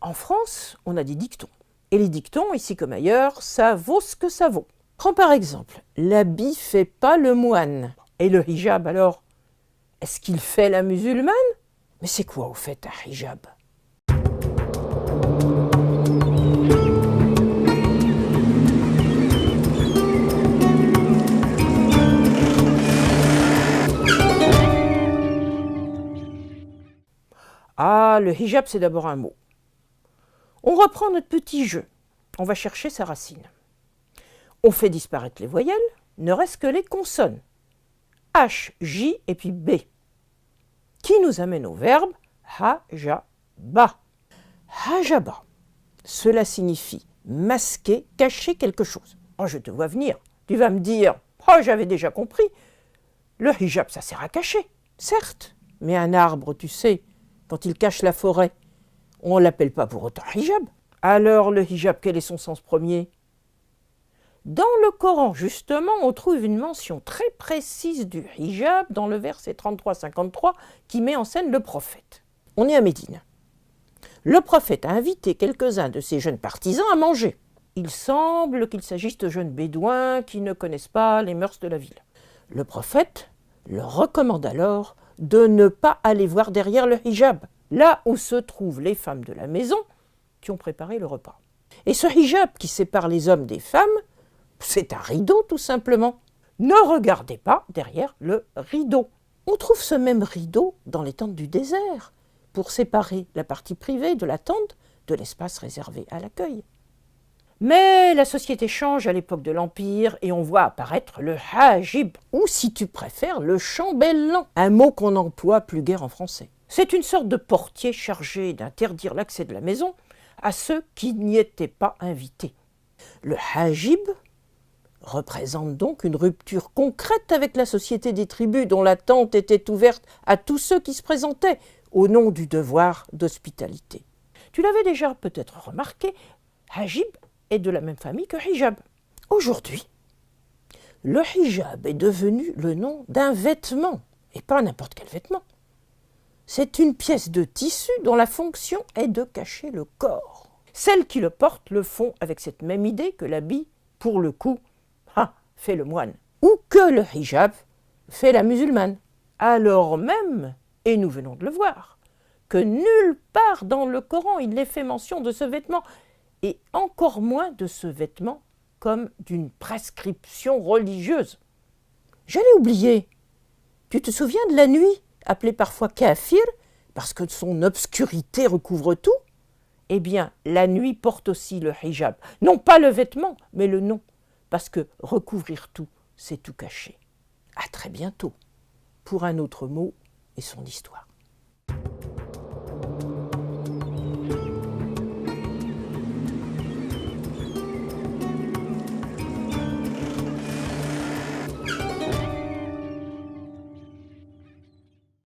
En France, on a des dictons. Et les dictons, ici comme ailleurs, ça vaut ce que ça vaut. Prends par exemple, l'habit fait pas le moine. Et le hijab alors, est-ce qu'il fait la musulmane? Mais c'est quoi au fait un hijab? Ah, le hijab, c'est d'abord un mot. On reprend notre petit jeu. On va chercher sa racine. On fait disparaître les voyelles, ne reste que les consonnes. H, J et puis B. Qui nous amène au verbe hajaba. Hajaba. Cela signifie masquer, cacher quelque chose. Oh, je te vois venir. Tu vas me dire, oh, j'avais déjà compris. Le hijab, ça sert à cacher, certes. Mais un arbre, tu sais, quand il cache la forêt, on ne l'appelle pas pour autant hijab. Alors le hijab, quel est son sens premier? Dans le Coran, justement, on trouve une mention très précise du hijab dans le verset 33-53 qui met en scène le prophète. On est à Médine. Le prophète a invité quelques-uns de ses jeunes partisans à manger. Il semble qu'il s'agisse de jeunes bédouins qui ne connaissent pas les mœurs de la ville. Le prophète leur recommande alors de ne pas aller voir derrière le hijab, là où se trouvent les femmes de la maison qui ont préparé le repas. Et ce hijab qui sépare les hommes des femmes, c'est un rideau tout simplement. Ne regardez pas derrière le rideau. On trouve ce même rideau dans les tentes du désert, pour séparer la partie privée de la tente de l'espace réservé à l'accueil. Mais la société change à l'époque de l'Empire et on voit apparaître le hajib, ou si tu préfères, le chambellan, un mot qu'on emploie plus guère en français. C'est une sorte de portier chargé d'interdire l'accès de la maison à ceux qui n'y étaient pas invités. Le hajib représente donc une rupture concrète avec la société des tribus dont la tente était ouverte à tous ceux qui se présentaient au nom du devoir d'hospitalité. Tu l'avais déjà peut-être remarqué, hajib est de la même famille que hijab. Aujourd'hui, le hijab est devenu le nom d'un vêtement, et pas n'importe quel vêtement. C'est une pièce de tissu dont la fonction est de cacher le corps. Celles qui le portent le font avec cette même idée que l'habit, pour le coup, fait le moine, ou que le hijab fait la musulmane. Alors même, et nous venons de le voir, que nulle part dans le Coran il n'est fait mention de ce vêtement, et encore moins de ce vêtement comme d'une prescription religieuse. J'allais oublier. Tu te souviens de la nuit, appelée parfois kafir, parce que son obscurité recouvre tout? Eh bien, la nuit porte aussi le hijab. Non pas le vêtement, mais le nom. Parce que recouvrir tout, c'est tout cacher. À très bientôt pour un autre mot et son histoire.